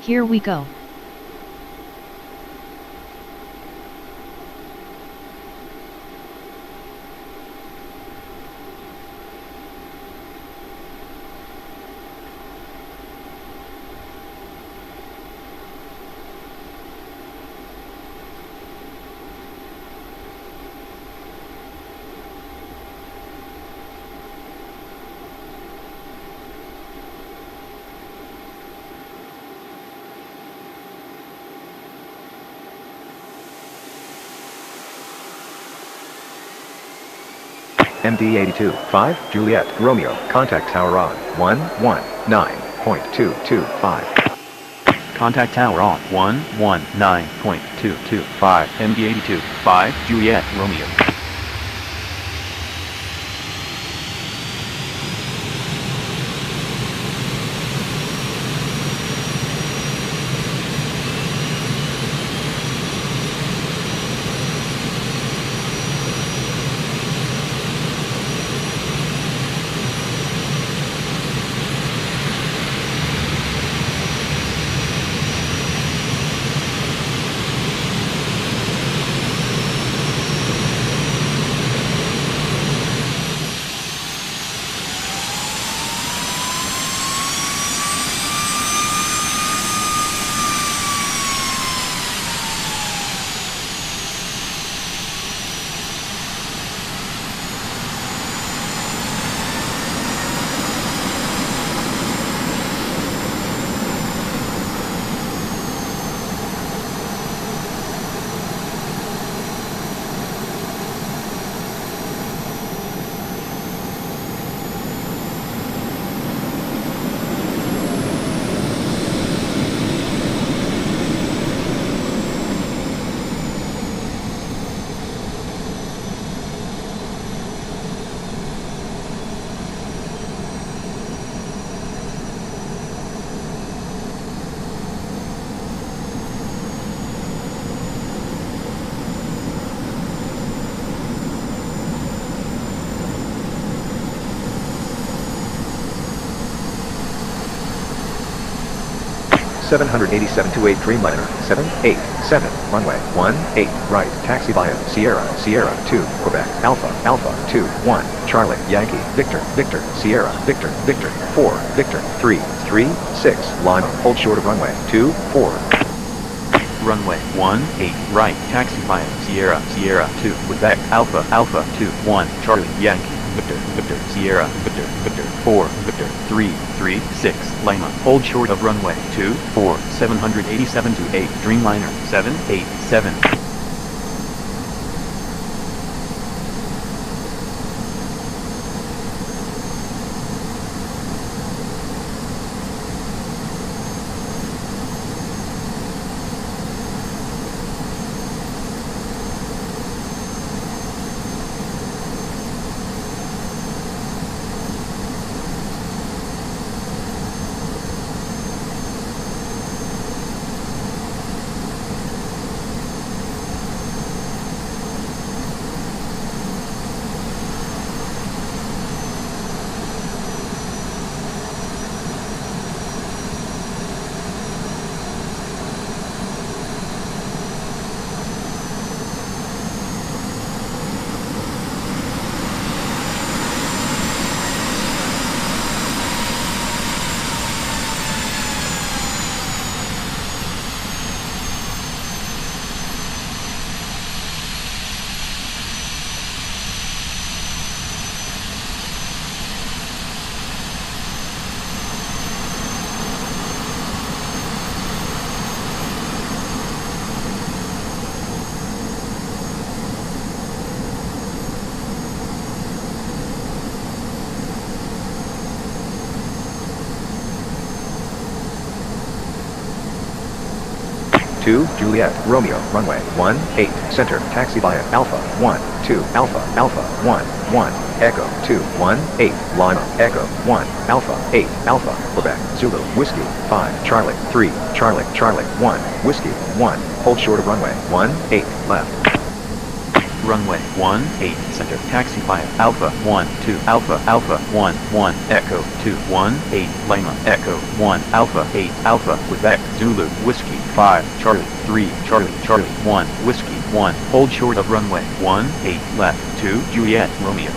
Here we go. MD82, 5, Juliet, Romeo, contact tower on, 119.225. Contact tower on 119.225. MD82, 5, Juliet, Romeo. Seven 787-28 Dreamliner, 787, runway, 18, right, taxi via Sierra, Sierra, 2, Quebec, Alpha, Alpha, 2, 1, Charlie, Yankee, Victor, Victor, Sierra, Victor, Victor, 4, Victor, 3, 3, 6, Lima, hold short of runway, 2, 4. Runway 18, right, taxi via Sierra, Sierra, 2, Quebec, Alpha, Alpha, 2, 1, Charlie, Yankee, Victor, Victor, Sierra, Victor, Victor, 4, Victor, 3, 3, 6, Lima, hold short of runway 24, 787-28, Dreamliner, 787. Two, Juliet, Romeo, runway, 18, center, taxi via Alpha, 1, 2, Alpha, Alpha, 1, 1, Echo, 2, 1, 8, Lima, Echo, 1, Alpha, 8, Alpha, Quebec, Zulu, Whiskey, 5, Charlie, 3, Charlie, Charlie, 1, Whiskey, 1, hold short of runway, 18, left. runway 18 center, taxi via Alpha 12 Alpha Alpha 11 Echo 218 Lima Echo 1 Alpha 8 Alpha Quebec Zulu Whiskey 5 Charlie 3 Charlie Charlie 1 Whiskey 1, hold short of runway 18 left 2 Juliet Romeo.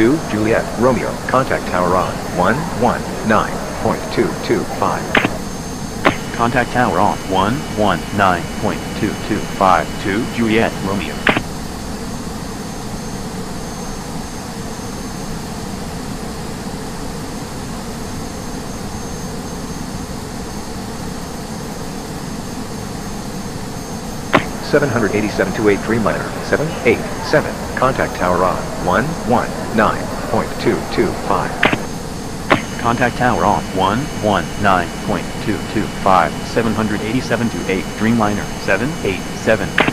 Two Juliet Romeo, contact tower on 119.225. Contact tower on 119.225 2 Juliet Romeo. Seven 283 minor 787. Contact tower on 119.225. Contact tower on 119.225 787 to 8 Dreamliner 787.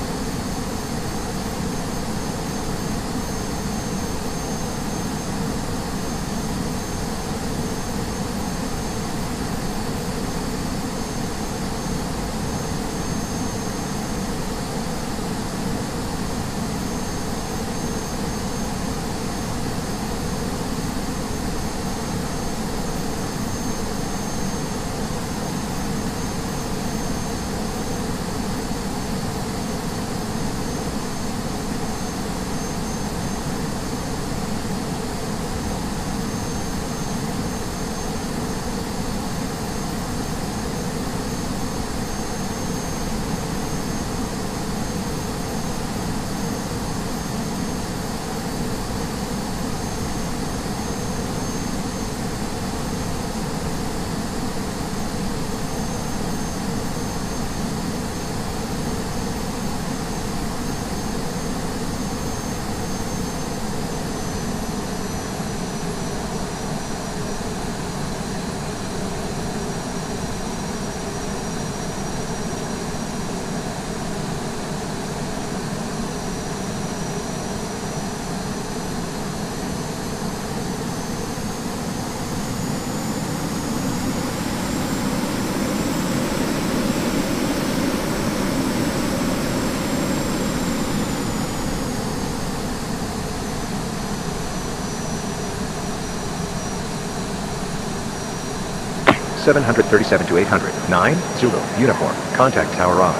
Seven 37 to 800 9 Zulu uniform, contact tower on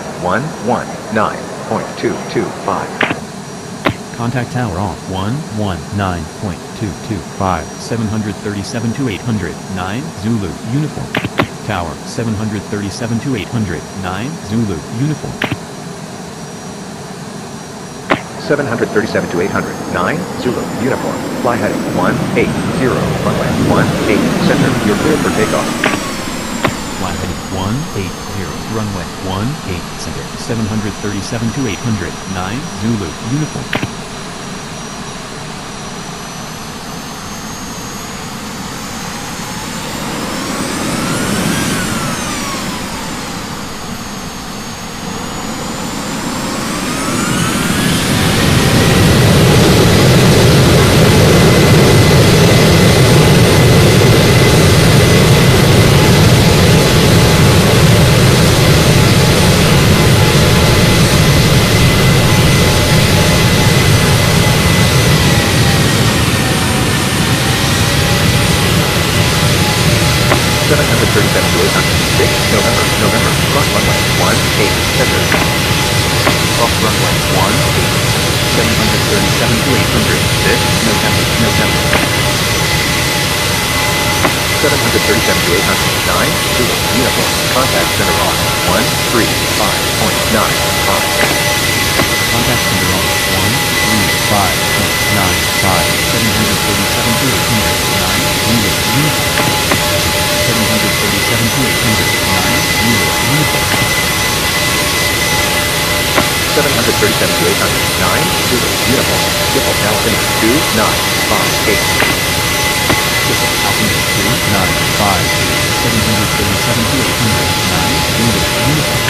119.225. Contact tower on 119.225 737 to 800 9 Zulu uniform. Tower 737 to 800 9 Zulu uniform. 737 to 800 9 Zulu uniform, fly heading 180 runway 18 center, you're cleared for takeoff. Fly heading 180, runway 18 center, 737 to 800 9 Zulu uniform. 737 to 800. 6 November, November, cross runway 18, center. Off runway 18, 737 to 800, 6 November, November. 737 to 800. 9 Zulu, uniform, contact center on 135.95. Contact center on 135.95, 737 to 800, 9 Zulu, uniform. 737 to 800, 9 Zulu, uniform. 737 to 800. 9 Zulu, uniform, Skipple altimeter 2958. Skipper altimeter 2958, 737 to 800, 9 Zulu, uniform.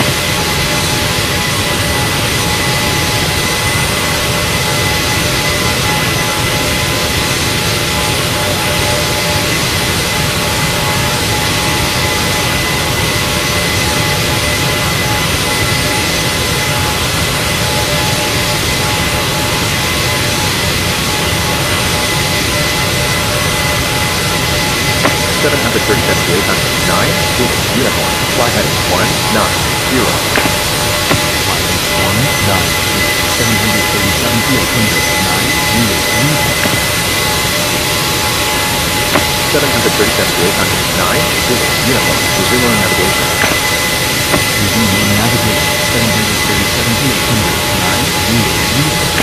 737 to 800. 9 Zulu, uniform, fly heading 190. Flight 190, 737 to 800, 9 Zulu, uniform. 737 to 800. 9 Zulu, uniform, resume on navigation. Resume main navigation, 737 to 800, 9 Zulu, uniform.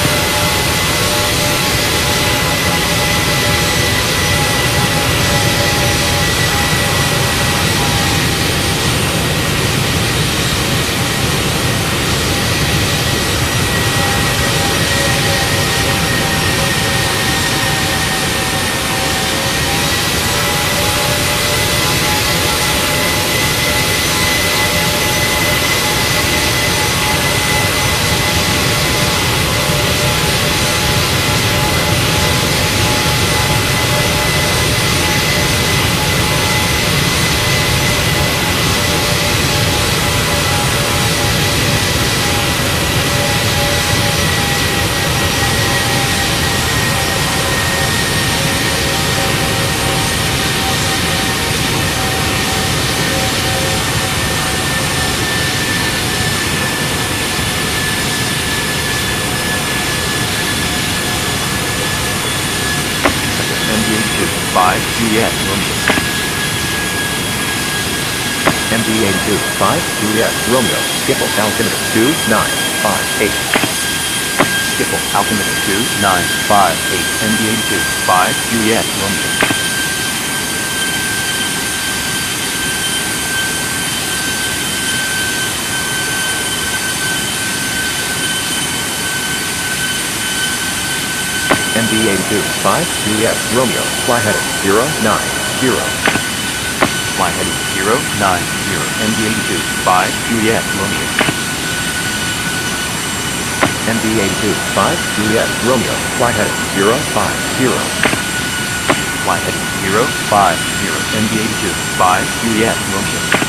5 Juliet Romeo. MD82, 5 Juliet Romeo, Skipple altimeter 2958. Skipple altimeter 2958, MD82, 5 Juliet Romeo. MD82, 5 Juliet Romeo, fly heading 090. Fly heading 090, MD82, 5 Juliet Romeo. MD82, 5 Juliet Romeo, fly heading 050. Fly heading 050, MD82, 5 Juliet Romeo.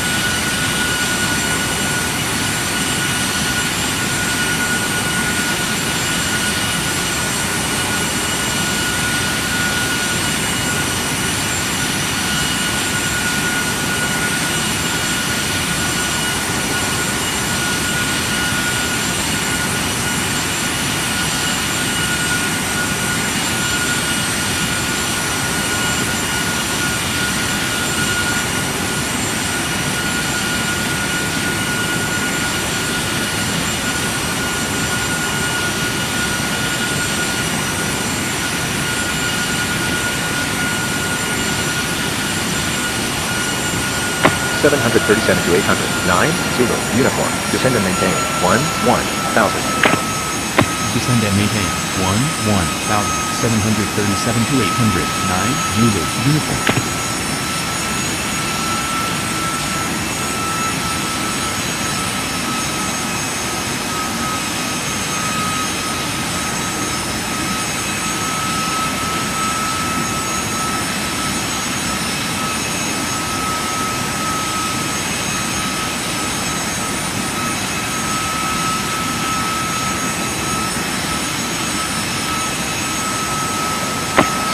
737 to 800, 9 Zulu, uniform, descend and maintain 1000. Descend and maintain 1000, 737 to 800, 9 Zulu, uniform.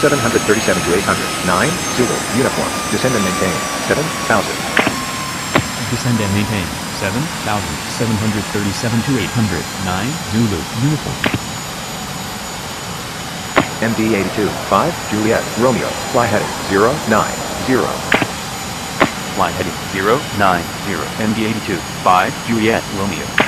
737 to 800, 9 Zulu, uniform, descend and maintain 7,000. Descend and maintain 7,737 to 809 Zulu uniform. MD-82, 5, Juliet, Romeo, fly heading 090. Flight heading 090, MD-82, 5, Juliet, Romeo.